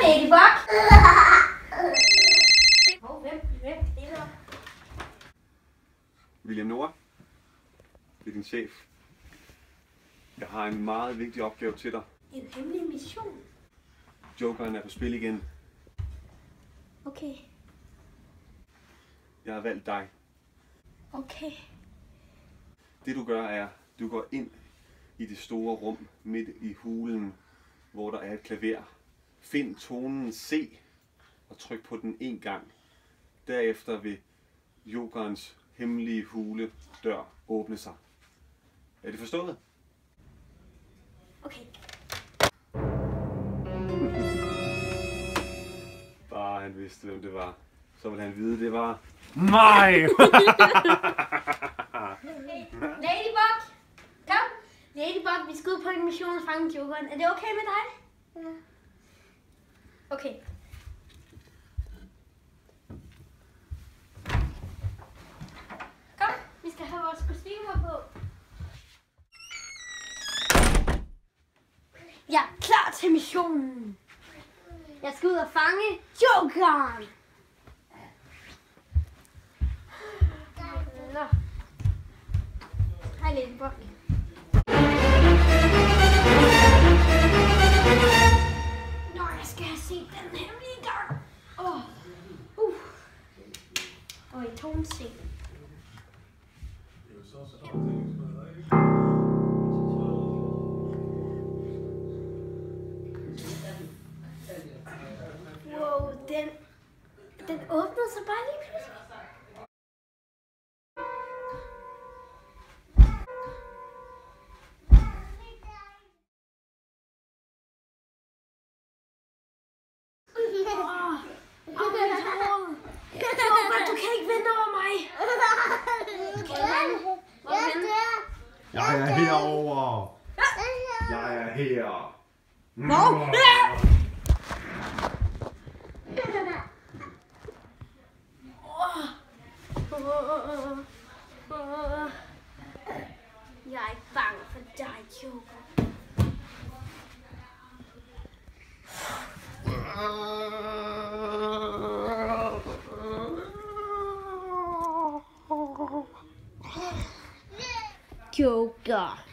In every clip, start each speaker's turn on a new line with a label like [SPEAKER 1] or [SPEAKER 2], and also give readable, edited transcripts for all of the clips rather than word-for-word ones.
[SPEAKER 1] Ladybug! Hvem stiller?
[SPEAKER 2] William Noah, det er din chef. Jeg har en meget vigtig opgave til dig.
[SPEAKER 1] En hemmelig mission?
[SPEAKER 2] Jokeren er på spil igen.
[SPEAKER 1] Okay.
[SPEAKER 2] Jeg har valgt dig.
[SPEAKER 1] Okay.
[SPEAKER 2] Det du gør er, du går ind i det store rum midt i hulen, hvor der er et klaver. Find tonen C og tryk på den en gang. Derefter vil jokerens hemmelige hule dør åbne sig. Er det forstået?
[SPEAKER 1] Okay.
[SPEAKER 2] Bare han vidste, hvem det var. Så ville han vide, det var
[SPEAKER 3] mig!
[SPEAKER 1] Ladybug! Kom! Ladybug, vi skal ud på en mission og fange jokeren. Er det okay med dig? Ja. Okay. Kom, vi skal have vores kostymer på. Jeg er klar til missionen. Jeg skal ud og fange jokeren. Nå. Hej Ladybug. Nå, jeg skal have set den hemmelige gang. Og i tone C. Wow, den åbnede sig bare lige pludselig. Du kan ikke vinde over mig.
[SPEAKER 3] Jeg er herovre. Jeg er her.
[SPEAKER 1] Hvor? Jeg er ikke bange for dig, Joker. Joker.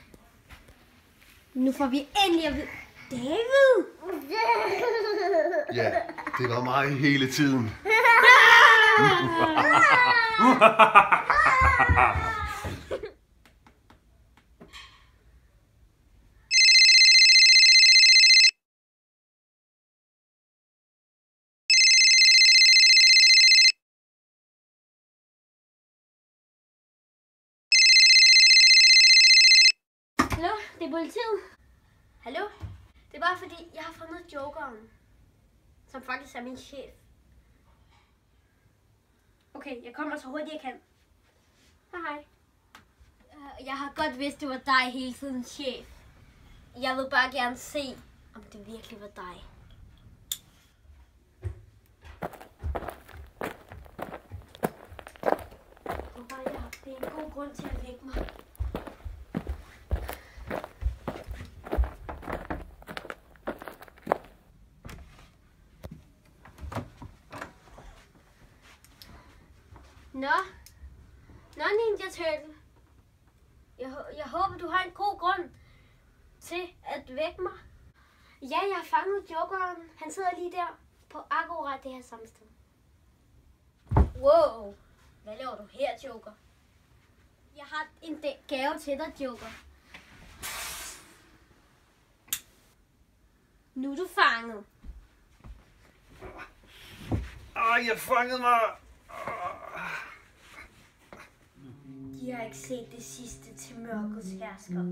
[SPEAKER 1] Nu får vi endelig at vide. David!
[SPEAKER 2] Ja, det var mig hele tiden.
[SPEAKER 1] Hallo, det er politiet. Hallo? Det er bare fordi, jeg har fundet jokeren, som faktisk er min chef. Okay, jeg kommer så hurtigt jeg kan. Hej. Jeg har godt vidst, det var dig hele tiden, chef. Jeg vil bare gerne se, om det virkelig var dig. Det er en god grund til at vække mig. Nå Ninja Turtle. Jeg håber, du har en god grund til at vække mig. Ja, jeg har fanget jokeren. Han sidder lige der på akkurat det her samme sted. Wow. Hvad laver du her, Joker? Jeg har en gave til dig, Joker. Nu er du fanget.
[SPEAKER 2] Jeg fangede mig!
[SPEAKER 1] De har ikke set det sidste til mørkets hersker.